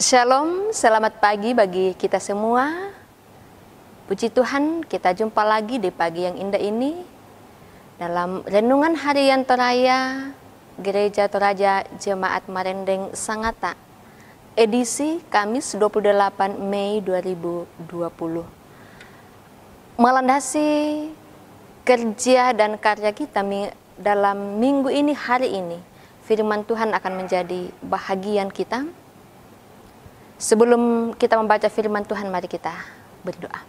Shalom, selamat pagi bagi kita semua. Puji Tuhan, kita jumpa lagi di pagi yang indah ini dalam renungan harian Toraya Gereja Toraja Jemaat Marendeng Sangatta, edisi Kamis 28 Mei 2020. Melandasi kerja dan karya kita dalam minggu ini, hari ini, firman Tuhan akan menjadi bahagian kita. Sebelum kita membaca firman Tuhan, mari kita berdoa.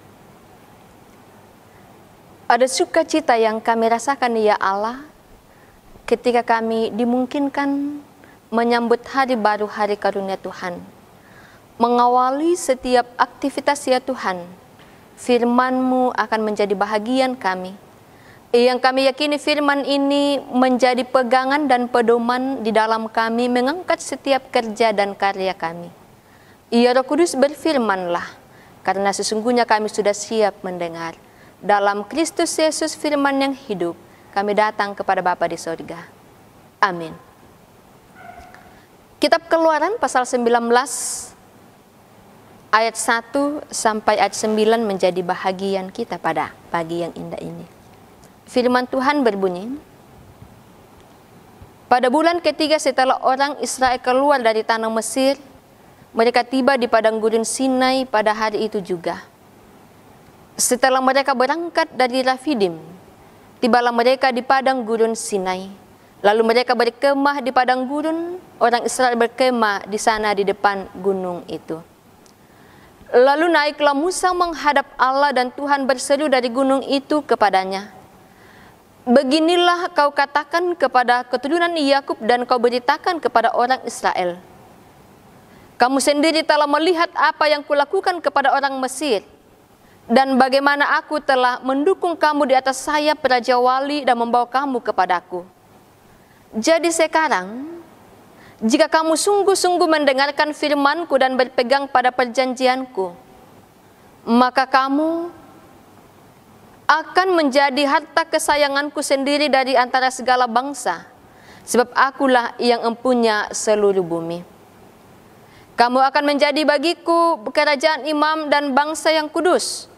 Ada sukacita yang kami rasakan ya Allah, ketika kami dimungkinkan menyambut hari baru, hari karunia Tuhan. Mengawali setiap aktivitas ya Tuhan, firman-Mu akan menjadi bahagian kami. Yang kami yakini firman ini menjadi pegangan dan pedoman di dalam kami mengangkat setiap kerja dan karya kami. Ya Roh Kudus, berfirmanlah, karena sesungguhnya kami sudah siap mendengar. Dalam Kristus Yesus firman yang hidup, kami datang kepada Bapa di sorga. Amin. Kitab Keluaran pasal 19 ayat 1 sampai ayat 9 menjadi bahagian kita pada pagi yang indah ini. Firman Tuhan berbunyi, pada bulan ketiga setelah orang Israel keluar dari tanah Mesir, mereka tiba di padang gurun Sinai pada hari itu juga. Setelah mereka berangkat dari Rafidim, tibalah mereka di padang gurun Sinai. Lalu mereka berkemah di padang gurun, orang Israel berkemah di sana di depan gunung itu. Lalu naiklah Musa menghadap Allah dan Tuhan berseru dari gunung itu kepadanya, beginilah kau katakan kepada keturunan Yakub dan kau beritakan kepada orang Israel, kamu sendiri telah melihat apa yang kulakukan kepada orang Mesir, dan bagaimana aku telah mendukung kamu di atas sayap Raja Wali dan membawa kamu kepadaku. Jadi sekarang, jika kamu sungguh-sungguh mendengarkan firman-Ku dan berpegang pada perjanjian-Ku, maka kamu akan menjadi harta kesayangan-Ku sendiri dari antara segala bangsa, sebab Akulah yang empunya seluruh bumi. Kamu akan menjadi bagiku kerajaan imam dan bangsa yang kudus.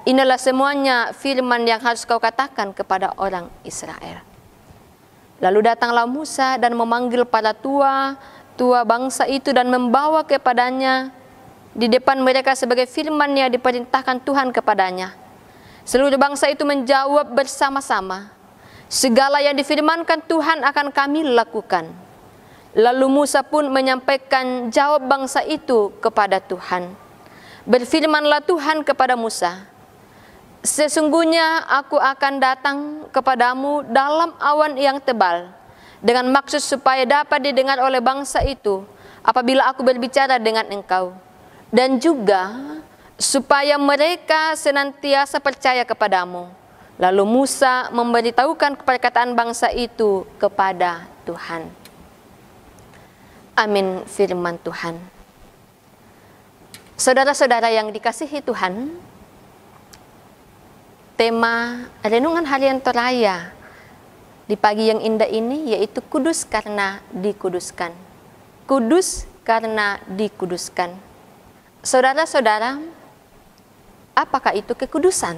Inilah semuanya firman yang harus kau katakan kepada orang Israel. Lalu datanglah Musa dan memanggil para tua bangsa itu dan membawa kepadanya di depan mereka sebagai firman yang diperintahkan Tuhan kepadanya. Seluruh bangsa itu menjawab bersama-sama, segala yang difirmankan Tuhan akan kami lakukan. Lalu Musa pun menyampaikan jawab bangsa itu kepada Tuhan. Berfirmanlah Tuhan kepada Musa, sesungguhnya aku akan datang kepadamu dalam awan yang tebal, dengan maksud supaya dapat didengar oleh bangsa itu apabila aku berbicara dengan engkau, dan juga supaya mereka senantiasa percaya kepadamu. Lalu Musa memberitahukan perkataan bangsa itu kepada Tuhan. Amin, firman Tuhan. Saudara-saudara yang dikasihi Tuhan, tema renungan harian Toraya di pagi yang indah ini yaitu kudus karena dikuduskan. Kudus karena dikuduskan. Saudara-saudara, apakah itu kekudusan?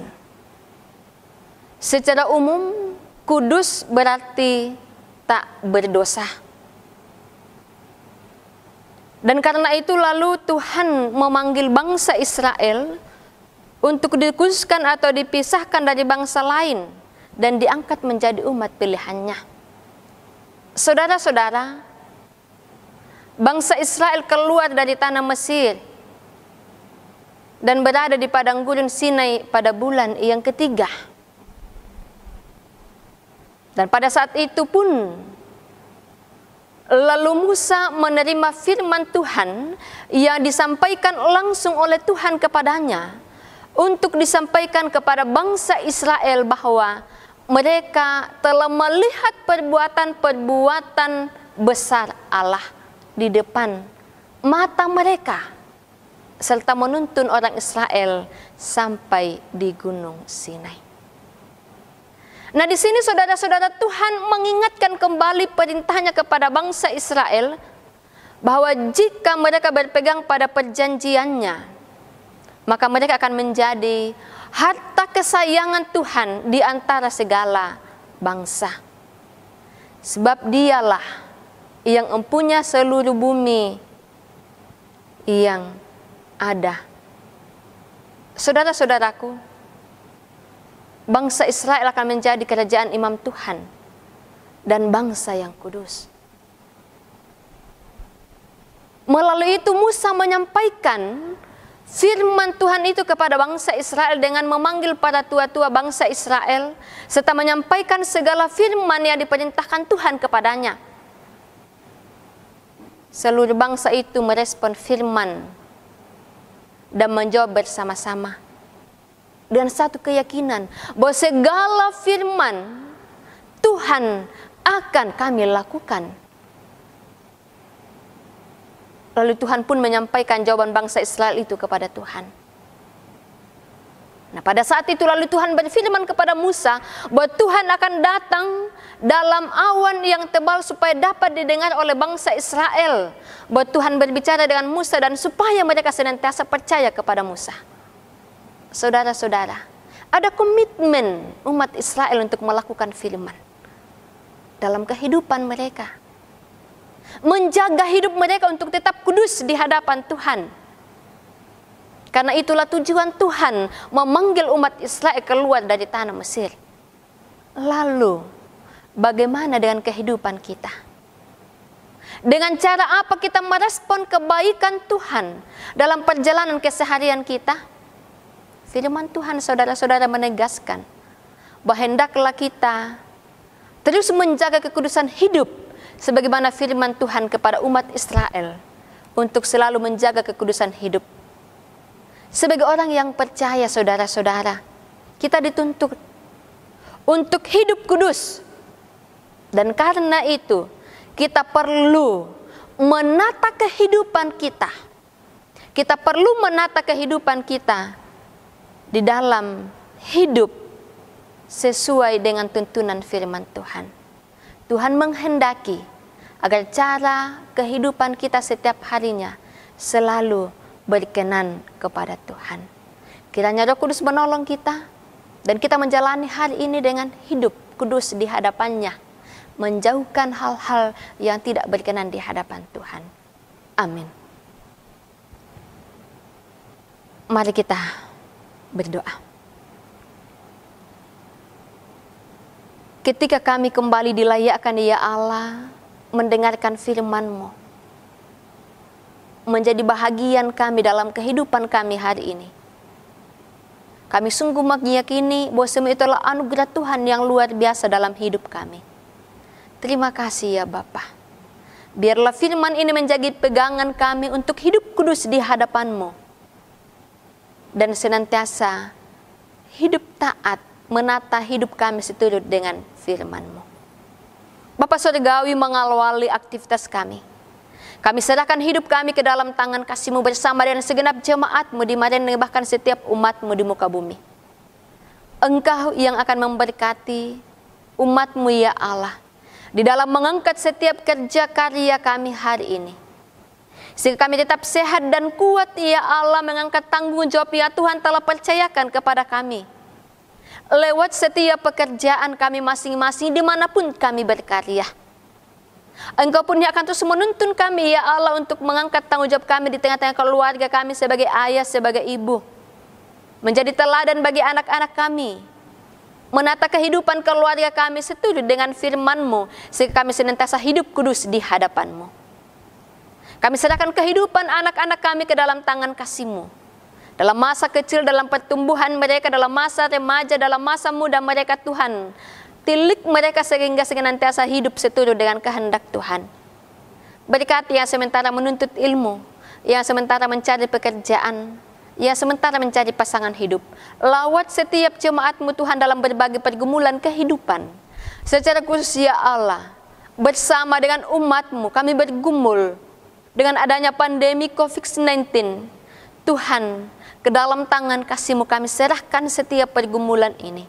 Secara umum, kudus berarti tak berdosa. Dan karena itu lalu Tuhan memanggil bangsa Israel untuk dikuduskan atau dipisahkan dari bangsa lain dan diangkat menjadi umat pilihannya. Saudara-saudara, bangsa Israel keluar dari tanah Mesir dan berada di padang gurun Sinai pada bulan yang ketiga. Dan pada saat itu pun lalu Musa menerima firman Tuhan yang disampaikan langsung oleh Tuhan kepadanya untuk disampaikan kepada bangsa Israel bahwa mereka telah melihat perbuatan-perbuatan besar Allah di depan mata mereka, serta menuntun orang Israel sampai di Gunung Sinai. Nah, di sini saudara-saudara, Tuhan mengingatkan kembali perintahnya kepada bangsa Israel bahwa jika mereka berpegang pada perjanjiannya, maka mereka akan menjadi harta kesayangan Tuhan di antara segala bangsa. Sebab dialah yang mempunyai seluruh bumi yang ada. Saudara-saudaraku, bangsa Israel akan menjadi kerajaan imam Tuhan dan bangsa yang kudus. Melalui itu Musa menyampaikan firman Tuhan itu kepada bangsa Israel dengan memanggil para tua-tua bangsa Israel serta menyampaikan segala firman yang diperintahkan Tuhan kepadanya. Seluruh bangsa itu merespon firman dan menjawab bersama-sama dengan satu keyakinan bahwa segala firman Tuhan akan kami lakukan. Lalu Tuhan pun menyampaikan jawaban bangsa Israel itu kepada Tuhan. Nah, pada saat itu lalu Tuhan berfirman kepada Musa bahwa Tuhan akan datang dalam awan yang tebal supaya dapat didengar oleh bangsa Israel. Bahwa Tuhan berbicara dengan Musa dan supaya mereka senantiasa percaya kepada Musa. Saudara-saudara, ada komitmen umat Israel untuk melakukan firman dalam kehidupan mereka. Menjaga hidup mereka untuk tetap kudus di hadapan Tuhan. Karena itulah tujuan Tuhan memanggil umat Israel keluar dari tanah Mesir. Lalu, bagaimana dengan kehidupan kita? Dengan cara apa kita merespon kebaikan Tuhan dalam perjalanan keseharian kita? Firman Tuhan saudara-saudara menegaskan bahwa hendaklah kita terus menjaga kekudusan hidup sebagaimana firman Tuhan kepada umat Israel untuk selalu menjaga kekudusan hidup. Sebagai orang yang percaya saudara-saudara, kita dituntut untuk hidup kudus. Dan karena itu, kita perlu menata kehidupan kita. Kita perlu menata kehidupan kita di dalam hidup sesuai dengan tuntunan firman Tuhan. Tuhan menghendaki agar cara kehidupan kita setiap harinya selalu berkenan kepada Tuhan. Kiranya Roh Kudus menolong kita dan kita menjalani hari ini dengan hidup kudus di hadapannya, menjauhkan hal-hal yang tidak berkenan di hadapan Tuhan. Amin. Mari kita berdoa. Ketika kami kembali dilayakkan ya Allah, mendengarkan firman-Mu, menjadi bahagian kami dalam kehidupan kami hari ini. Kami sungguh meyakini bahwa semua itu adalah anugerah Tuhan yang luar biasa dalam hidup kami. Terima kasih ya Bapa. Biarlah firman ini menjadi pegangan kami untuk hidup kudus di hadapan-Mu. Dan senantiasa hidup taat, menata hidup kami seturut dengan firman-Mu. Bapa Surgawi mengawali aktivitas kami. Kami serahkan hidup kami ke dalam tangan kasih-Mu bersama dengan segenap jemaat-Mu di mana bahkan setiap umat-Mu di muka bumi. Engkau yang akan memberkati umat-Mu ya Allah di dalam mengangkat setiap kerja karya kami hari ini. Sehingga kami tetap sehat dan kuat ya Allah mengangkat tanggung jawab ya Tuhan telah percayakan kepada kami. Lewat setiap pekerjaan kami masing-masing dimanapun kami berkarya. Engkau pun yang akan terus menuntun kami ya Allah untuk mengangkat tanggung jawab kami di tengah-tengah keluarga kami sebagai ayah, sebagai ibu. Menjadi teladan bagi anak-anak kami. Menata kehidupan keluarga kami seturut dengan firman-Mu sehingga kami senantiasa hidup kudus di hadapan-Mu. Kami serahkan kehidupan anak-anak kami ke dalam tangan kasih-Mu. Dalam masa kecil, dalam pertumbuhan mereka, dalam masa remaja, dalam masa muda mereka Tuhan. Tilik mereka sehingga senantiasa hidup seturut dengan kehendak Tuhan. Berkati yang sementara menuntut ilmu, yang sementara mencari pekerjaan, yang sementara mencari pasangan hidup. Lawat setiap jemaat-Mu Tuhan dalam berbagai pergumulan kehidupan. Secara khusus ya Allah, bersama dengan umat-Mu kami bergumul dengan adanya pandemi COVID-19. Tuhan, ke dalam tangan kasih-Mu kami serahkan setiap pergumulan ini.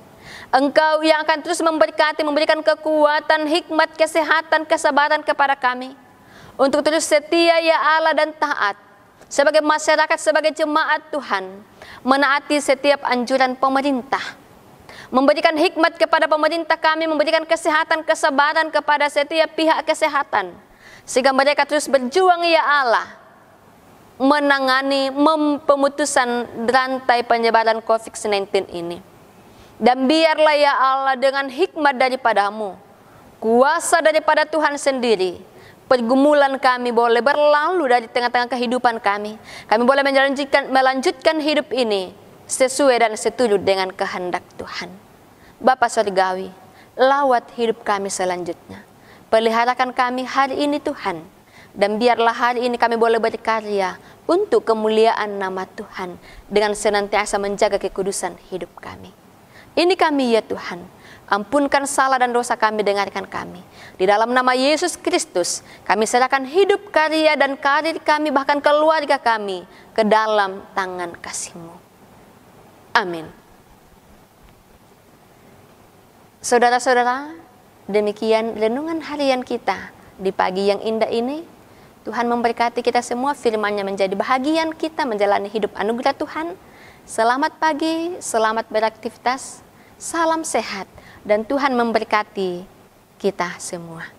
Engkau yang akan terus memberkati, memberikan kekuatan, hikmat, kesehatan, kesabaran kepada kami. untuk terus setia ya Allah dan taat sebagai masyarakat, sebagai jemaat Tuhan, menaati setiap anjuran pemerintah, memberikan hikmat kepada pemerintah kami, memberikan kesehatan, kesabaran kepada setiap pihak kesehatan, sehingga mereka terus berjuang ya Allah, menangani pemutusan rantai penyebaran COVID-19 ini. Dan biarlah ya Allah dengan hikmat daripadamu, kuasa daripada Tuhan sendiri, pergumulan kami boleh berlalu dari tengah-tengah kehidupan kami. Kami boleh melanjutkan hidup ini sesuai dan seturut dengan kehendak Tuhan. Bapa Surgawi, lawat hidup kami selanjutnya. Peliharakan kami hari ini Tuhan. Dan biarlah hari ini kami boleh berkarya untuk kemuliaan nama Tuhan dengan senantiasa menjaga kekudusan hidup kami. Ini kami ya Tuhan, ampunkan salah dan dosa kami, dengarkan kami. Di dalam nama Yesus Kristus, kami serahkan hidup, karya, dan karir kami, bahkan keluarga kami, ke dalam tangan kasih-Mu. Amin. Saudara-saudara, demikian renungan harian kita di pagi yang indah ini. Tuhan memberkati kita semua, firman-Nya menjadi bahagian kita menjalani hidup anugerah Tuhan. Selamat pagi, selamat beraktivitas, salam sehat, dan Tuhan memberkati kita semua.